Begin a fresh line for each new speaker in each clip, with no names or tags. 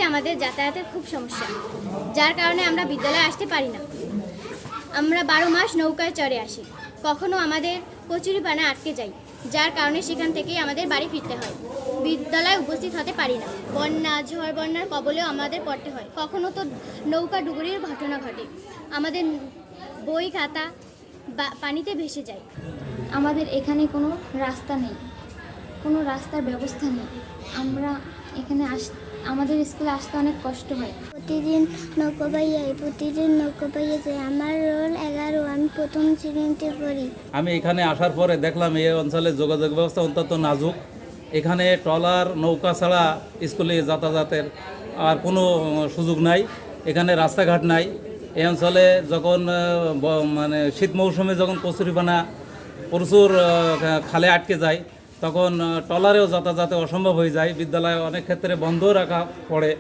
আমাদের যাতায়াতের খুব সমস্যা, যার কারণে আমরা বিদ্যালয়ে আসতে পারি না। আমরা 12 মাস নৌকায় চড়ে আসি, কখনো আমাদের কচুরিপানা আটকে যাই, যার কারণে সেখান থেকেই আমাদের বাড়ি ফিরতে হয়। বিদ্যালয়ে উপস্থিত হতে পারি না। বন্যা, ঝড় বন্যার কবলেও আমাদের পড়তে হয়। কখনো তো নৌকা ডুবুরির ঘটনা ঘটে, আমাদের বই খাতা পানিতে ভেসে যায়।
আমাদের এখানে কোনো রাস্তা নেই, কোনো রাস্তার ব্যবস্থা নেই। আমরা এখানে আমাদের স্কুলে আসতে অনেক কষ্ট হয়।
প্রতিদিন নৌকো পাইয়ে যাই। আমার রোল 11, আমি প্রথম শ্রেণীতে পড়ি।
আমি এখানে আসার পরে দেখলাম এই অঞ্চলে যোগাযোগ ব্যবস্থা অত্যন্ত নাজুক। এখানে ট্রলার নৌকা ছাড়া স্কুলে যাতায়াতের আর কোনো সুযোগ নাই। এখানে রাস্তাঘাট নাই। এই অঞ্চলে যখন মানে শীত মৌসুমে যখন কচুরিপানা প্রচুর খালে আটকে যায়, তখন ট্রলারেও যাতায়াতে অসম্ভব হয়ে যায়। বিদ্যালয়ে অনেক ক্ষেত্রে বন্ধ রাখা পড়ে,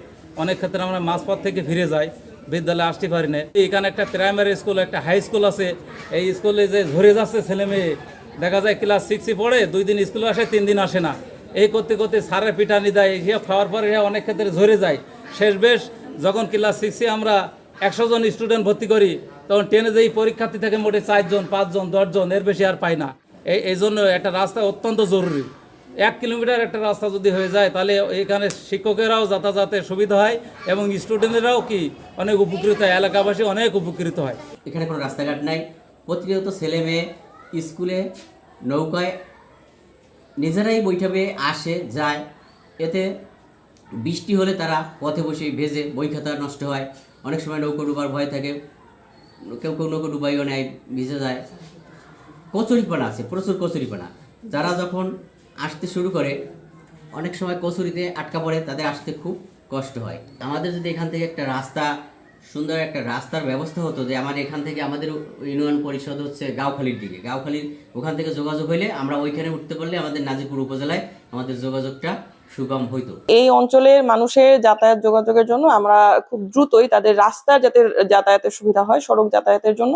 অনেক ক্ষেত্রে আমরা মাঝপথ থেকে ফিরে যাই, বিদ্যালয়ে আসতে পারি না। এখানে একটা প্রাইমারি স্কুল, একটা হাই স্কুল আছে। এই স্কুলে যে ঝরে যাচ্ছে ছেলে মেয়ে, দেখা যায় ক্লাস 6-এ পড়ে 2 দিন স্কুলে আসে, 3 দিন আসে না। এই করতে করতে স্যারের পিটানি দেয়, এসব খাওয়ার পরে অনেক ক্ষেত্রে ঝরে যায়। শেষ বেশ যখন ক্লাস 6-এ আমরা 100 জন স্টুডেন্ট ভর্তি করি, তখন 10-এ যেই পরীক্ষার্থী থেকে মোটে 4 জন, 5 জন, 10 জন, এর বেশি আর পাই না। এই জন্য একটা রাস্তা অত্যন্ত জরুরি। 1 কিলোমিটার একটা রাস্তা যদি হয়ে যায়, তাহলে এখানে শিক্ষকেরাও যাতায়াতের সুবিধা হয় এবং স্টুডেন্টরাও কি অনেক উপকৃত হয়, এলাকাবাসী অনেক উপকৃত হয়।
এখানে কোনো রাস্তাঘাট নাই। প্রতিনিয়ত ছেলে মেয়ে স্কুলে নৌকায় নিজেরাই বৈঠাবে আসে যায়। এতে বৃষ্টি হলে তারা পথে বসে ভেজে বই খাতা নষ্ট হয়। অনেক সময় নৌকো ডুবার ভয় থাকে, কেউ কেউ নৌকো ডুবাইও নেয়, ভিজে যায়। কচুরিপানা আছে, প্রচুর কচুরিপানা। যারা যখন আসতে শুরু করে অনেক সময় কচুরিতে আটকা পড়ে, তাদের আসতে খুব কষ্ট হয়। আমাদের যদি এখান থেকে একটা রাস্তা, সুন্দর একটা রাস্তার ব্যবস্থা হতো, যে আমার এখান থেকে আমাদের ইউনিয়ন পরিষদ হচ্ছে গাওখালির দিকে, গাওখালির ওখান থেকে যোগাযোগ হইলে আমরা ওইখানে উঠতে পারলে আমাদের নাজিরপুর উপজেলায় আমাদের যোগাযোগটা সুগম হইতো।
এই অঞ্চলের মানুষের যাতায়াত যোগাযোগের জন্য আমরা খুব দ্রুতই তাদের রাস্তা যাতে যাতায়াতের সুবিধা হয়, সড়ক যাতায়াতের জন্য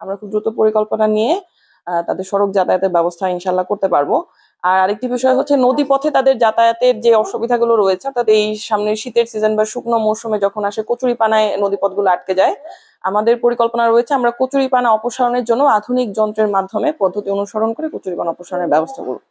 আমরা খুব দ্রুত পরিকল্পনা নিয়ে তাদের সড়ক যাতায়াতের ব্যবস্থা ইনশাল্লাহ করতে পারবো। আর আরেকটি বিষয় হচ্ছে নদী পথে তাদের যাতায়াতের যে অসুবিধাগুলো রয়েছে, অর্থাৎ এই সামনের শীতের সিজন বা শুকনো মৌসুমে যখন আসে কচুরিপানায় নদীপথগুলো আটকে যায়, আমাদের পরিকল্পনা রয়েছে আমরা কচুরিপানা অপসারণের জন্য আধুনিক যন্ত্রের মাধ্যমে পদ্ধতি অনুসরণ করে কচুরিপানা অপসারণের ব্যবস্থা করব।